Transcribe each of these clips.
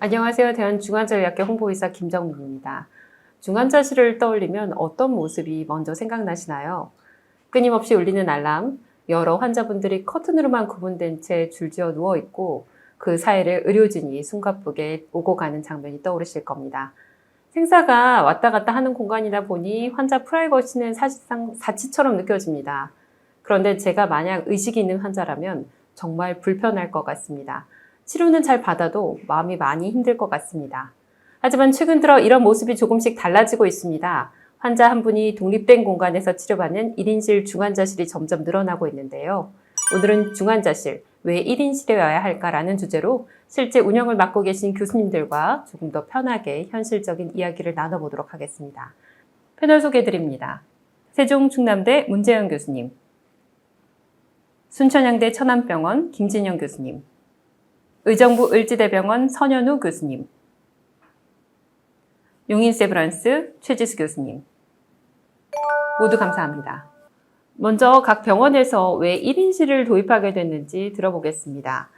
안녕하세요. 대한중환자의학회 홍보이사 김정민입니다. 중환자실을 떠올리면 어떤 모습이 먼저 생각나시나요? 끊임없이 울리는 알람, 여러 환자분들이 커튼으로만 구분된 채 줄지어 누워있고 그 사이를 의료진이 숨가쁘게 오고 가는 장면이 떠오르실 겁니다. 생사가 왔다 갔다 하는 공간이다 보니 환자 프라이버시는 사실상 사치처럼 느껴집니다. 그런데 제가 만약 의식이 있는 환자라면 정말 불편할 것 같습니다. 치료는 잘 받아도 마음이 많이 힘들 것 같습니다. 하지만 최근 들어 이런 모습이 조금씩 달라지고 있습니다. 환자 한 분이 독립된 공간에서 치료받는 1인실 중환자실이 점점 늘어나고 있는데요. 오늘은 중환자실, 왜 1인실이어야 할까라는 주제로 실제 운영을 맡고 계신 교수님들과 조금 더 편하게 현실적인 이야기를 나눠보도록 하겠습니다. 패널 소개해드립니다. 세종충남대 문재영 교수님, 순천향대 천안병원 김진영 교수님, 의정부 을지대병원 선현우 교수님, 용인세브란스 최지수 교수님, 모두 감사합니다. 먼저 각 병원에서 왜 1인실을 도입하게 됐는지 들어보겠습니다.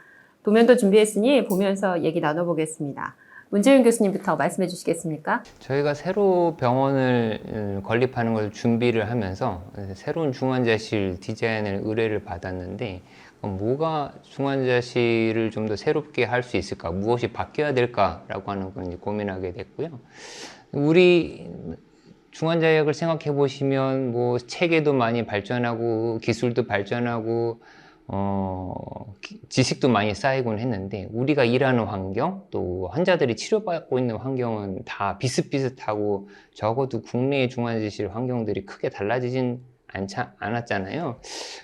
도면도 준비했으니 보면서 얘기 나눠보겠습니다. 문재윤 교수님부터 말씀해 주시겠습니까? 저희가 새로 병원을 건립하는 걸 준비를 하면서 새로운 중환자실 디자인을 의뢰를 받았는데, 뭐가 중환자실을 좀 더 새롭게 할 수 있을까, 무엇이 바뀌어야 될까라고 하는 걸 이제 고민하게 됐고요. 우리 중환자의학을 생각해 보시면 뭐 체계도 많이 발전하고 기술도 발전하고 지식도 많이 쌓이곤 했는데, 우리가 일하는 환경, 또 환자들이 치료받고 있는 환경은 다 비슷비슷하고 적어도 국내의 중환자실 환경들이 크게 달라지진 않았잖아요.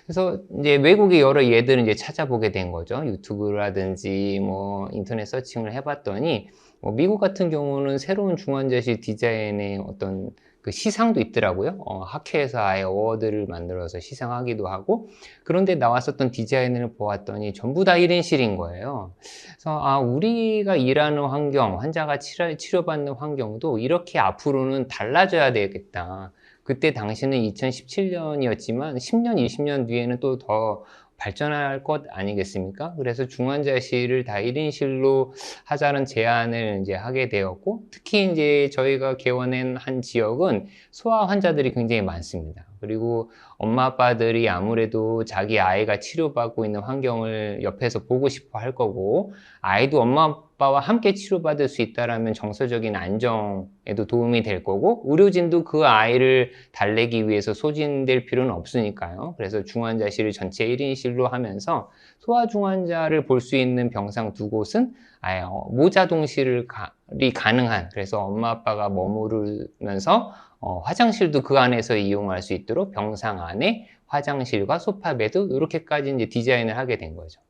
그래서 이제 외국의 여러 예들을 이제 찾아보게 된 거죠. 유튜브라든지 뭐 인터넷 서칭을 해봤더니, 미국 같은 경우는 새로운 중환자실 디자인의 어떤 그 시상도 있더라고요. 학회에서 아예 어워드를 만들어서 시상하기도 하고, 그런데 나왔었던 디자인을 보았더니 전부 다 1인실인 거예요. 그래서 우리가 일하는 환경, 환자가 치료받는 환경도 이렇게 앞으로는 달라져야 되겠다. 그때 당시는 2017년이었지만 10년, 20년 뒤에는 또 더 발전할 것 아니겠습니까? 그래서 중환자실을 다 1인실로 하자는 제안을 이제 하게 되었고, 특히 이제 저희가 개원한 한 지역은 소아 환자들이 굉장히 많습니다. 그리고 엄마 아빠들이 아무래도 자기 아이가 치료받고 있는 환경을 옆에서 보고 싶어 할 거고, 아이도 엄마 아빠와 함께 치료받을 수 있다라면 정서적인 안정에도 도움이 될 거고, 의료진도 그 아이를 달래기 위해서 소진될 필요는 없으니까요. 그래서 중환자실을 전체 1인실로 하면서 소아중환자를 볼 수 있는 병상 두 곳은 아예 모자동실이 가능한, 그래서 엄마 아빠가 머무르면서 화장실도 그 안에서 이용할 수 있도록 병상 안에 화장실과 소파 베드 이렇게까지 이제 디자인을 하게 된 거죠.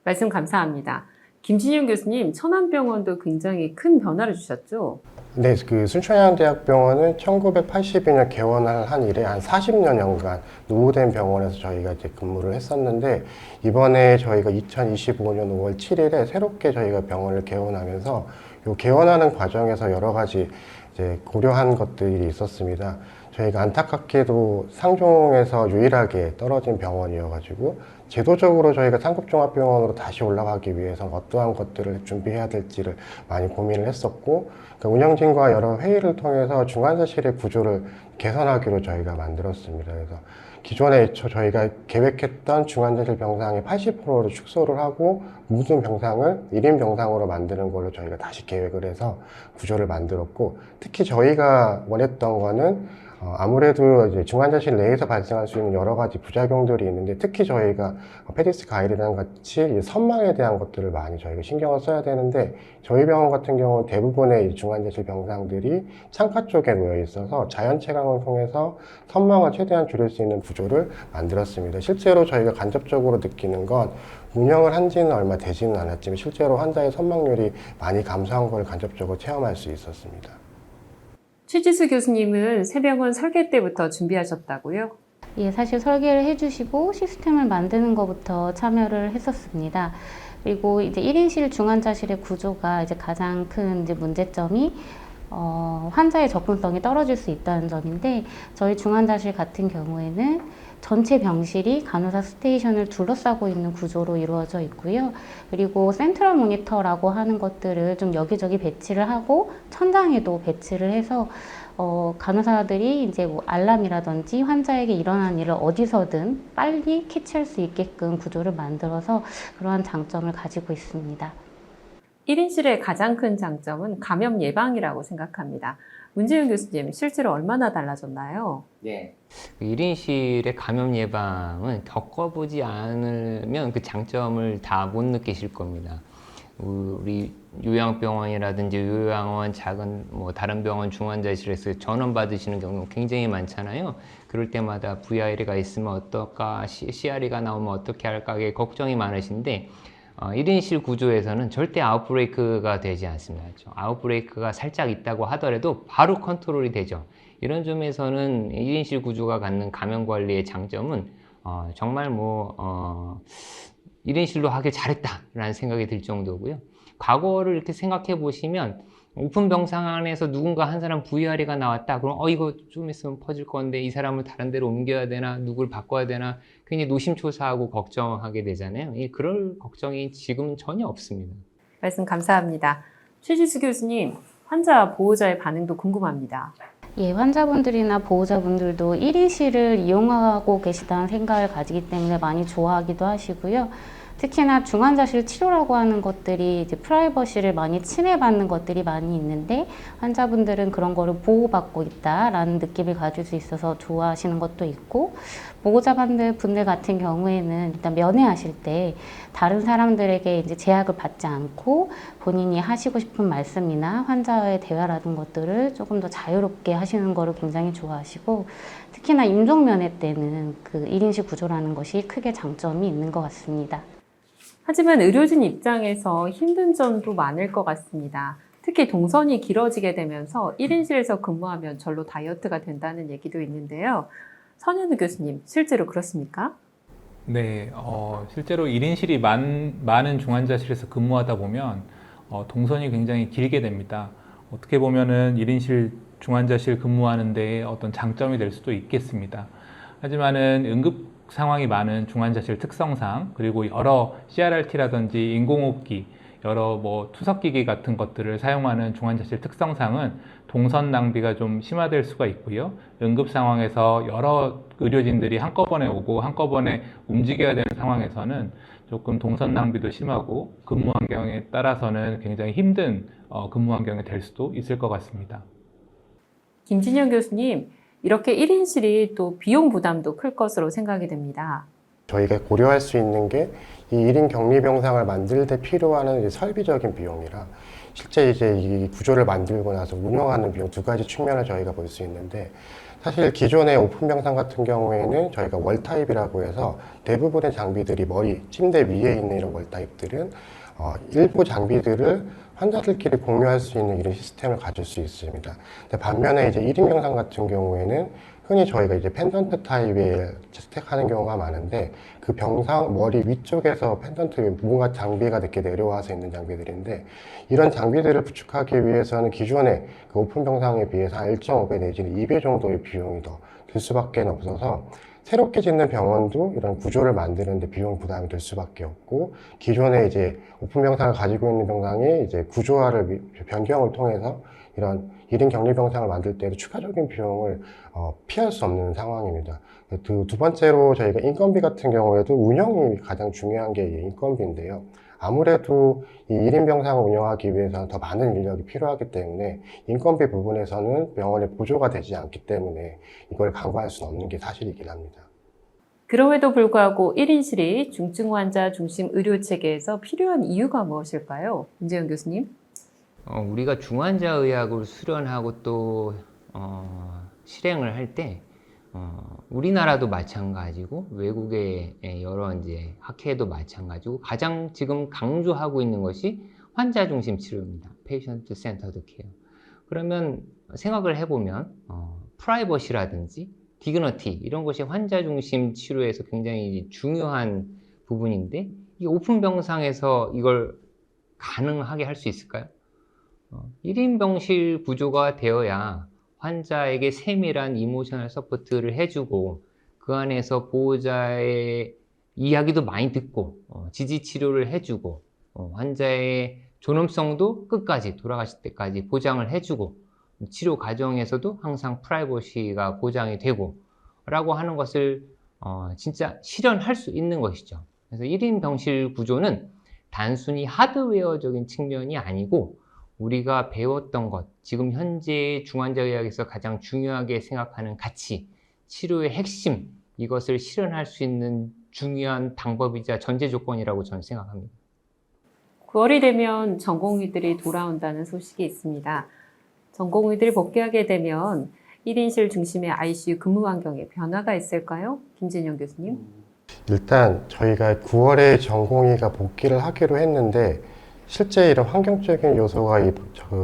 말씀 감사합니다. 김진영 교수님, 천안병원도 굉장히 큰 변화를 주셨죠? 네, 그 순천향대학병원은 1982년 개원을 한 이래 한 40년여간 노후된 병원에서 저희가 이제 근무를 했었는데, 이번에 저희가 2025년 5월 7일에 새롭게 저희가 병원을 개원하면서 요 개원하는 과정에서 여러 가지 이제 고려한 것들이 있었습니다. 저희가 안타깝게도 상종에서 유일하게 떨어진 병원이어가지고 제도적으로 저희가 상급종합병원으로 다시 올라가기 위해서 어떠한 것들을 준비해야 될지를 많이 고민을 했었고, 그 운영진과 여러 회의를 통해서 중환자실의 구조를 개선하기로 저희가 만들었습니다. 그래서 기존에 저희가 계획했던 중환자실 병상의 80%를 축소를 하고 모든 병상을 1인 병상으로 만드는 걸로 저희가 다시 계획을 해서 구조를 만들었고, 특히 저희가 원했던 거는 아무래도 이제 중환자실 내에서 발생할 수 있는 여러 가지 부작용들이 있는데, 특히 저희가 페디스 가이드랑 같이 선망에 대한 것들을 많이 저희가 신경을 써야 되는데, 저희 병원 같은 경우는 대부분의 중환자실 병상들이 창가 쪽에 놓여 있어서 자연 채광을 통해서 선망을 최대한 줄일 수 있는 구조를 만들었습니다. 실제로 저희가 간접적으로 느끼는 건 운영을 한 지는 얼마 되지는 않았지만 실제로 환자의 선망률이 많이 감소한 걸 간접적으로 체험할 수 있었습니다. 최지수 교수님은 새병원 설계 때부터 준비하셨다고요? 예, 사실 설계를 해주시고 시스템을 만드는 것부터 참여를 했었습니다. 그리고 이제 1인실 중환자실의 구조가 이제 가장 큰 이제 문제점이 환자의 접근성이 떨어질 수 있다는 점인데, 저희 중환자실 같은 경우에는 전체 병실이 간호사 스테이션을 둘러싸고 있는 구조로 이루어져 있고요. 그리고 센트럴 모니터라고 하는 것들을 좀 여기저기 배치를 하고 천장에도 배치를 해서 간호사들이 이제 뭐 알람이라든지 환자에게 일어난 일을 어디서든 빨리 캐치할 수 있게끔 구조를 만들어서 그러한 장점을 가지고 있습니다. 1인실의 가장 큰 장점은 감염 예방이라고 생각합니다. 문재윤 교수님, 실제로 얼마나 달라졌나요? 네. 1인실의 감염 예방은 겪어보지 않으면 그 장점을 다 못 느끼실 겁니다. 우리 요양병원이라든지 요양원, 작은 뭐 다른 병원 중환자실에서 전원 받으시는 경우 굉장히 많잖아요. 그럴 때마다 VIR가 있으면 어떨까, CRE가 나오면 어떻게 할까, 걱정이 많으신데 1인실 구조에서는 절대 아웃브레이크가 되지 않습니다. 아웃브레이크가 살짝 있다고 하더라도 바로 컨트롤이 되죠. 이런 점에서는 1인실 구조가 갖는 감염 관리의 장점은 정말 1인실로 하길 잘했다라는 생각이 들 정도고요. 과거를 이렇게 생각해 보시면 오픈 병상 안에서 누군가 한 사람 VR이가 나왔다. 그럼 이거 좀 있으면 퍼질 건데 이 사람을 다른 데로 옮겨야 되나, 누굴 바꿔야 되나 굉장히 노심초사하고 걱정하게 되잖아요. 그럴 걱정이 지금은 전혀 없습니다. 말씀 감사합니다. 최지수 교수님, 환자 보호자의 반응도 궁금합니다. 예, 환자분들이나 보호자분들도 1인실을 이용하고 계시다는 생각을 가지기 때문에 많이 좋아하기도 하시고요. 특히나 중환자실 치료라고 하는 것들이 이제 프라이버시를 많이 침해받는 것들이 많이 있는데, 환자분들은 그런 거를 보호받고 있다라는 느낌을 가질 수 있어서 좋아하시는 것도 있고, 보호자분들 같은 경우에는 일단 면회하실 때 다른 사람들에게 이제 제약을 받지 않고 본인이 하시고 싶은 말씀이나 환자와의 대화라는 것들을 조금 더 자유롭게 하시는 거를 굉장히 좋아하시고, 특히나 임종면회 때는 그 1인실 구조라는 것이 크게 장점이 있는 것 같습니다. 하지만 의료진 입장에서 힘든 점도 많을 것 같습니다. 특히 동선이 길어지게 되면서 1인실에서 근무하면 절로 다이어트가 된다는 얘기도 있는데요. 선현우 교수님, 실제로 그렇습니까? 네, 실제로 1인실이 많은 중환자실에서 근무하다 보면 동선이 굉장히 길게 됩니다. 어떻게 보면은 1인실 중환자실 근무하는데 어떤 장점이 될 수도 있겠습니다. 하지만은 응급 상황이 많은 중환자실 특성상, 그리고 여러 CRRT라든지 인공호흡기, 여러 투석기기 같은 것들을 사용하는 중환자실 특성상은 동선 낭비가 좀 심화될 수가 있고요. 응급 상황에서 여러 의료진들이 한꺼번에 오고 한꺼번에 움직여야 되는 상황에서는 조금 동선 낭비도 심하고 근무 환경에 따라서는 굉장히 힘든 근무 환경이 될 수도 있을 것 같습니다. 김진영 교수님, 이렇게 1인실이 또 비용 부담도 클 것으로 생각이 됩니다. 저희가 고려할 수 있는 게 이 1인 격리병상을 만들 때 필요한 이제 설비적인 비용이라, 실제 이제 이 구조를 만들고 나서 운영하는 비용 두 가지 측면을 저희가 볼 수 있는데, 사실 기존의 오픈 병상 같은 경우에는 저희가 월타입이라고 해서 대부분의 장비들이 침대 위에 있는 이런 월타입들은 일부 장비들을 환자들끼리 공유할 수 있는 이런 시스템을 가질 수 있습니다. 근데 반면에 이제 1인 병상 같은 경우에는 흔히 저희가 이제 펜던트 타입에 채택하는 경우가 많은데, 그 병상 머리 위쪽에서 펜던트 뭔가 장비가 이렇게 내려와서 있는 장비들인데, 이런 장비들을 구축하기 위해서는 기존의 그 오픈 병상에 비해서 1.5배 내지는 2배 정도의 비용이 더 들 수밖에 없어서, 새롭게 짓는 병원도 이런 구조를 만드는데 비용 부담이 될 수밖에 없고, 기존에 이제 오픈 병상을 가지고 있는 병상의 이제 구조화를 변경을 통해서 이런 1인 격리 병상을 만들 때도 추가적인 비용을 피할 수 없는 상황입니다. 두 번째로 저희가 인건비 같은 경우에도 운영이 가장 중요한 게 인건비인데요. 아무래도 이 1인 병상을 운영하기 위해서는 더 많은 인력이 필요하기 때문에 인건비 부분에서는 병원에 보조가 되지 않기 때문에 이걸 강구할 수는 없는 게 사실이긴 합니다. 그럼에도 불구하고 1인실이 중증 환자 중심 의료 체계에서 필요한 이유가 무엇일까요? 문재윤 교수님. 우리가 중환자 의학을 수련하고 또 실행을 할 때 우리나라도 마찬가지고 외국의 여러 이제 학회도 마찬가지고 가장 지금 강조하고 있는 것이 환자 중심 치료입니다. Patient Centered Care. 그러면 생각을 해보면 프라이버시라든지 디그너티 이런 것이 환자 중심 치료에서 굉장히 중요한 부분인데, 이 오픈 병상에서 이걸 가능하게 할 수 있을까요? 1인 병실 구조가 되어야 환자에게 세밀한 이모셔널 서포트를 해주고 그 안에서 보호자의 이야기도 많이 듣고 지지 치료를 해주고 환자의 존엄성도 끝까지 돌아가실 때까지 보장을 해주고 치료 과정에서도 항상 프라이버시가 보장이 되고 라고 하는 것을 진짜 실현할 수 있는 것이죠. 그래서 1인 병실 구조는 단순히 하드웨어적인 측면이 아니고 우리가 배웠던 것, 지금 현재 중환자의학에서 가장 중요하게 생각하는 가치, 치료의 핵심, 이것을 실현할 수 있는 중요한 방법이자 전제 조건이라고 저는 생각합니다. 9월이 되면 전공의들이 돌아온다는 소식이 있습니다. 전공의들이 복귀하게 되면 1인실 중심의 ICU 근무 환경에 변화가 있을까요? 김진영 교수님. 일단 저희가 9월에 전공의가 복귀를 하기로 했는데 실제 이런 환경적인 요소가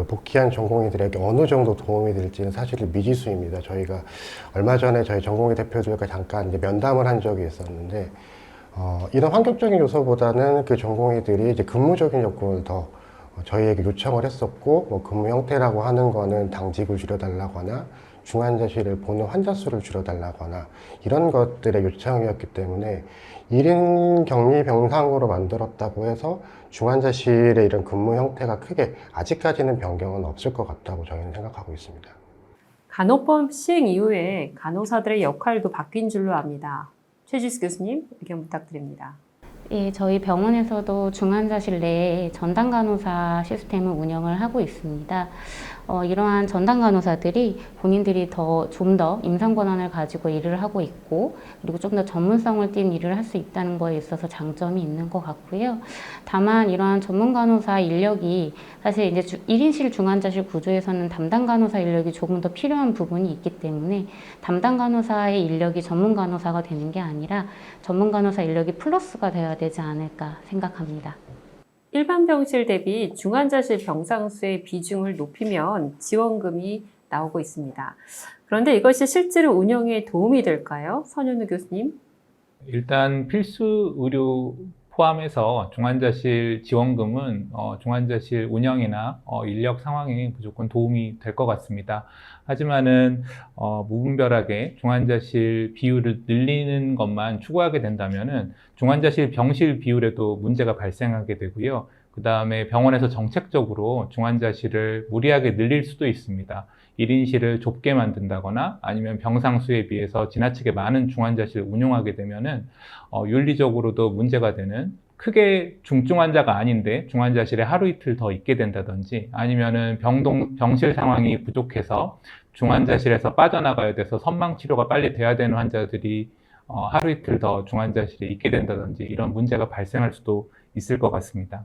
복귀한 전공의들에게 어느 정도 도움이 될지는 사실 미지수입니다. 저희가 얼마 전에 저희 전공의 대표들과 잠깐 이제 면담을 한 적이 있었는데 이런 환경적인 요소보다는 그 전공의들이 이제 근무적인 요건을 더 저희에게 요청을 했었고, 뭐 근무 형태라고 하는 거는 당직을 줄여달라거나 중환자실을 보는 환자 수를 줄여달라거나 이런 것들의 요청이었기 때문에 1인 격리 병상으로 만들었다고 해서 중환자실의 이런 근무 형태가 크게 아직까지는 변경은 없을 것 같다고 저희는 생각하고 있습니다. 간호법 시행 이후에 간호사들의 역할도 바뀐 줄로 압니다. 최지수 교수님, 의견 부탁드립니다. 예, 저희 병원에서도 중환자실 내에 전담 간호사 시스템을 운영을 하고 있습니다. 이러한 전담 간호사들이 본인들이 좀 더 임상 권한을 가지고 일을 하고 있고, 그리고 좀 더 전문성을 띈 일을 할 수 있다는 거에 있어서 장점이 있는 것 같고요. 다만 이러한 전문 간호사 인력이 사실 이제 1인실 중환자실 구조에서는 담당 간호사 인력이 조금 더 필요한 부분이 있기 때문에 담당 간호사의 인력이 전문 간호사가 되는 게 아니라 전문 간호사 인력이 플러스가 되어야 되지 않을까 생각합니다. 일반 병실 대비 중환자실 병상 수의 비중을 높이면 지원금이 나오고 있습니다. 그런데 이것이 실제로 운영에 도움이 될까요? 선현우 교수님. 일단 필수 의료 포함해서 중환자실 지원금은 중환자실 운영이나 인력 상황에 무조건 도움이 될 것 같습니다. 하지만은 무분별하게 중환자실 비율을 늘리는 것만 추구하게 된다면은 중환자실 병실 비율에도 문제가 발생하게 되고요. 그 다음에 병원에서 정책적으로 중환자실을 무리하게 늘릴 수도 있습니다. 1인실을 좁게 만든다거나 아니면 병상 수에 비해서 지나치게 많은 중환자실을 운용하게 되면은 윤리적으로도 문제가 되는, 크게 중증 환자가 아닌데 중환자실에 하루 이틀 더 있게 된다든지, 아니면은 병실 상황이 부족해서 중환자실에서 빠져나가야 돼서 선망 치료가 빨리 돼야 되는 환자들이 하루 이틀 더 중환자실에 있게 된다든지 이런 문제가 발생할 수도 있을 것 같습니다.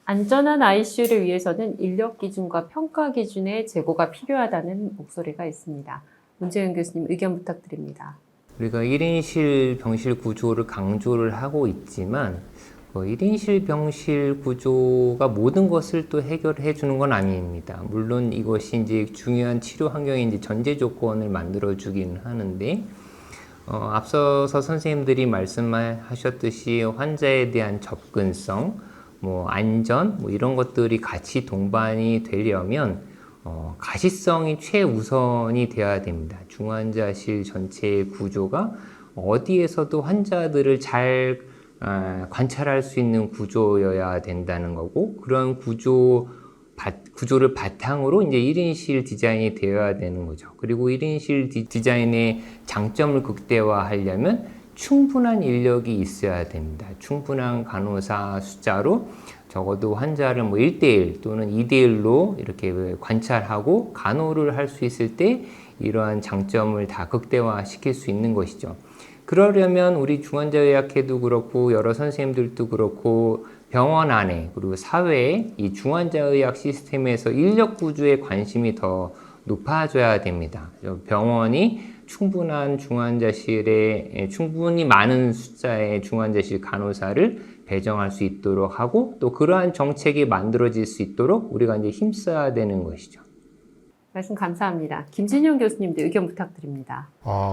안전한 ICU를 위해서는 인력 기준과 평가 기준의 제고가 필요하다는 목소리가 있습니다. 문재윤 교수님, 의견 부탁드립니다. 우리가 1인실 병실 구조를 강조를 하고 있지만 1인실 병실 구조가 모든 것을 또 해결해 주는 건 아닙니다. 물론 이것이 이제 중요한 치료 환경의 이제 전제 조건을 만들어 주긴 하는데, 앞서서 선생님들이 말씀하셨듯이 환자에 대한 접근성, 안전, 이런 것들이 같이 동반이 되려면 가시성이 최우선이 되어야 됩니다. 중환자실 전체의 구조가 어디에서도 환자들을 잘 관찰할 수 있는 구조여야 된다는 거고, 그런 구조를 바탕으로 이제 1인실 디자인이 되어야 되는 거죠. 그리고 1인실 디자인의 장점을 극대화하려면 충분한 인력이 있어야 됩니다. 충분한 간호사 숫자로 적어도 환자를 1대1 또는 2대1로 이렇게 관찰하고 간호를 할 수 있을 때 이러한 장점을 다 극대화시킬 수 있는 것이죠. 그러려면 우리 중환자의학회도 그렇고 여러 선생님들도 그렇고 병원 안에 그리고 사회에 이 중환자의학 시스템에서 인력 구조에 관심이 더 높아져야 됩니다. 병원이 충분한 중환자실에 충분히 많은 숫자의 중환자실 간호사를 배정할 수 있도록 하고, 또 그러한 정책이 만들어질 수 있도록 우리가 이제 힘써야 되는 것이죠. 말씀 감사합니다. 김진영 교수님도 의견 부탁드립니다.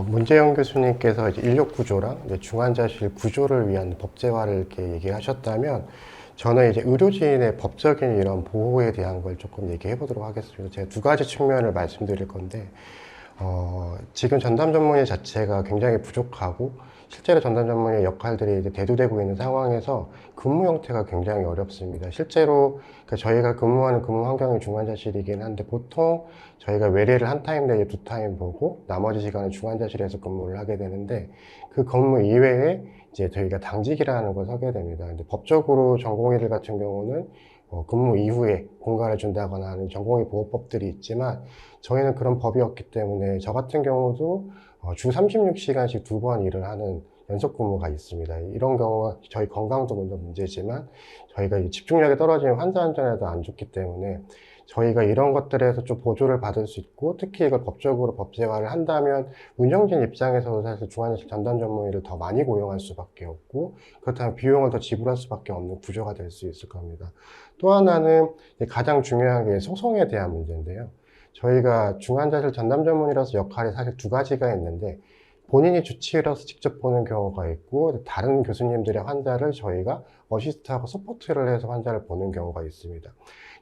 문재영 교수님께서 이제 인력 구조랑 이제 중환자실 구조를 위한 법제화를 이렇게 얘기하셨다면, 저는 이제 의료진의 법적인 이런 보호에 대한 걸 조금 얘기해 보도록 하겠습니다. 제가 두 가지 측면을 말씀드릴 건데, 지금 전담 전문의 자체가 굉장히 부족하고, 실제로 전담 전문의 역할들이 이제 대두되고 있는 상황에서 근무 형태가 굉장히 어렵습니다. 실제로 저희가 근무하는 근무 환경이 중환자실이긴 한데, 보통 저희가 외래를 한 타임 내에 두 타임 보고, 나머지 시간은 중환자실에서 근무를 하게 되는데, 그 근무 이외에 이제 저희가 당직이라는 걸 서게 됩니다. 근데 법적으로 전공의들 같은 경우는 근무 이후에 공간을 준다거나 하는 전공의 보호법들이 있지만, 저희는 그런 법이 없기 때문에 저 같은 경우도 주 36시간씩 2번 일을 하는 연속 근무가 있습니다. 이런 경우가 저희 건강도 먼저 문제지만 저희가 집중력이 떨어지면 환자 안전에도 안 좋기 때문에 저희가 이런 것들에서 좀 보조를 받을 수 있고, 특히 이걸 법적으로 법제화를 한다면 운영진 입장에서도 사실 중환자실 전담 전문의를 더 많이 고용할 수밖에 없고, 그렇다면 비용을 더 지불할 수밖에 없는 구조가 될 수 있을 겁니다. 또 하나는 가장 중요한 게 소송에 대한 문제인데요. 저희가 중환자실 전담 전문의로서 역할이 사실 두 가지가 있는데, 본인이 주치의로서 직접 보는 경우가 있고, 다른 교수님들의 환자를 저희가 어시스트하고 서포트를 해서 환자를 보는 경우가 있습니다.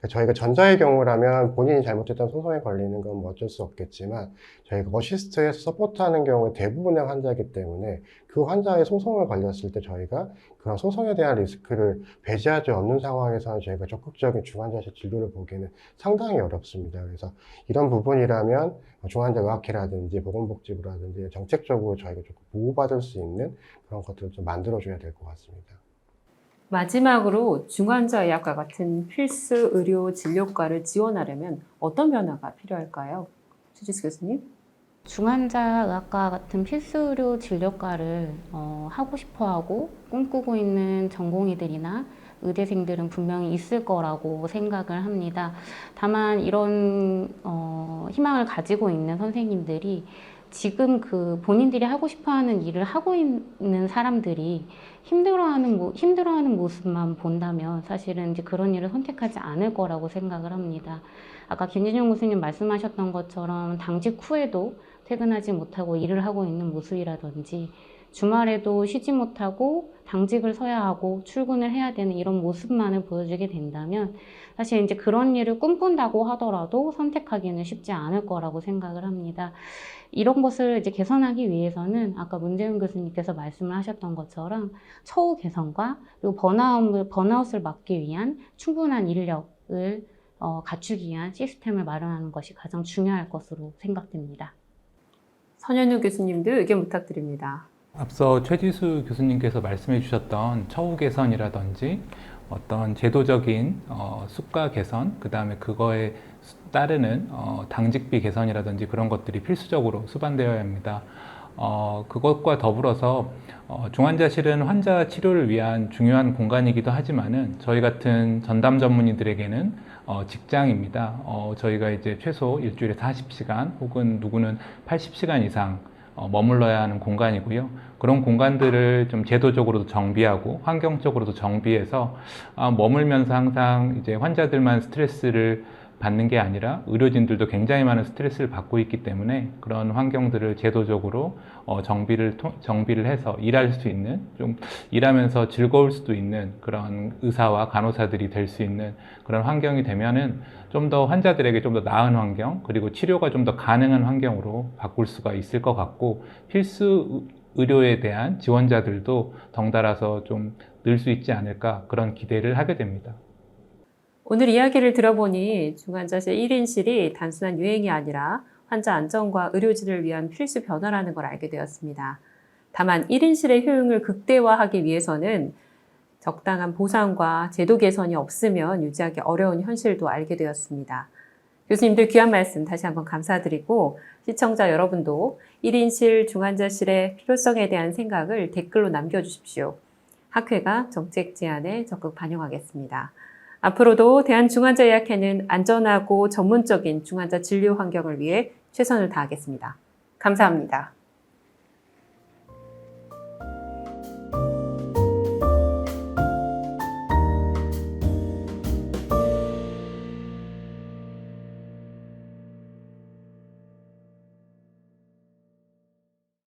저희가 전자의 경우라면 본인이 잘못했던 소송에 걸리는 건 뭐 어쩔 수 없겠지만, 저희가 어시스트해서 서포트하는 경우에 대부분의 환자이기 때문에 그 환자의 소송을 걸렸을 때 저희가 그런 소송에 대한 리스크를 배제하지 않는 상황에서는 저희가 적극적인 중환자실 진료를 보기에는 상당히 어렵습니다. 그래서 이런 부분이라면 중환자 의학회라든지 보건복지부라든지 정책적으로 저희가 조금 보호받을 수 있는 그런 것들을 좀 만들어줘야 될 것 같습니다. 마지막으로 중환자의학과 같은 필수 의료 진료과를 지원하려면 어떤 변화가 필요할까요? 최지수 교수님? 중환자의학과 같은 필수 의료 진료과를 하고 싶어하고 꿈꾸고 있는 전공의들이나 의대생들은 분명히 있을 거라고 생각을 합니다. 다만 이런 희망을 가지고 있는 선생님들이 지금 그 본인들이 하고 싶어하는 일을 하고 있는 사람들이 힘들어하는 모습만 본다면 사실은 이제 그런 일을 선택하지 않을 거라고 생각을 합니다. 아까 김진영 교수님 말씀하셨던 것처럼 당직 후에도 퇴근하지 못하고 일을 하고 있는 모습이라든지, 주말에도 쉬지 못하고 당직을 서야 하고 출근을 해야 되는 이런 모습만을 보여주게 된다면 사실 이제 그런 일을 꿈꾼다고 하더라도 선택하기는 쉽지 않을 거라고 생각을 합니다. 이런 것을 이제 개선하기 위해서는 아까 문재훈 교수님께서 말씀을 하셨던 것처럼 처우 개선과 그리고 번아웃을 막기 위한 충분한 인력을 갖추기 위한 시스템을 마련하는 것이 가장 중요할 것으로 생각됩니다. 선현우 교수님도 의견 부탁드립니다. 앞서 최지수 교수님께서 말씀해 주셨던 처우 개선이라든지 어떤 제도적인 수가 개선, 그 다음에 그거에 따르는 당직비 개선이라든지 그런 것들이 필수적으로 수반되어야 합니다. 그것과 더불어서 중환자실은 환자 치료를 위한 중요한 공간이기도 하지만은 저희 같은 전담 전문의들에게는 직장입니다. 저희가 이제 최소 일주일에 40시간 혹은 누구는 80시간 이상 머물러야 하는 공간이고요. 그런 공간들을 좀 제도적으로도 정비하고 환경적으로도 정비해서 머물면서 항상 이제 환자들만 스트레스를 받는 게 아니라 의료진들도 굉장히 많은 스트레스를 받고 있기 때문에 그런 환경들을 제도적으로 정비를 해서 일할 수 있는, 좀 일하면서 즐거울 수도 있는 그런 의사와 간호사들이 될 수 있는 그런 환경이 되면은 좀 더 환자들에게 좀 더 나은 환경, 그리고 치료가 좀 더 가능한 환경으로 바꿀 수가 있을 것 같고, 필수 의료에 대한 지원자들도 덩달아서 좀 늘 수 있지 않을까, 그런 기대를 하게 됩니다. 오늘 이야기를 들어보니 중환자실 1인실이 단순한 유행이 아니라 환자 안전과 의료진을 위한 필수 변화라는 걸 알게 되었습니다. 다만 1인실의 효용을 극대화하기 위해서는 적당한 보상과 제도 개선이 없으면 유지하기 어려운 현실도 알게 되었습니다. 교수님들 귀한 말씀 다시 한번 감사드리고, 시청자 여러분도 1인실 중환자실의 필요성에 대한 생각을 댓글로 남겨주십시오. 학회가 정책 제안에 적극 반영하겠습니다. 앞으로도 대한중환자의학회는 안전하고 전문적인 중환자 진료 환경을 위해 최선을 다하겠습니다. 감사합니다.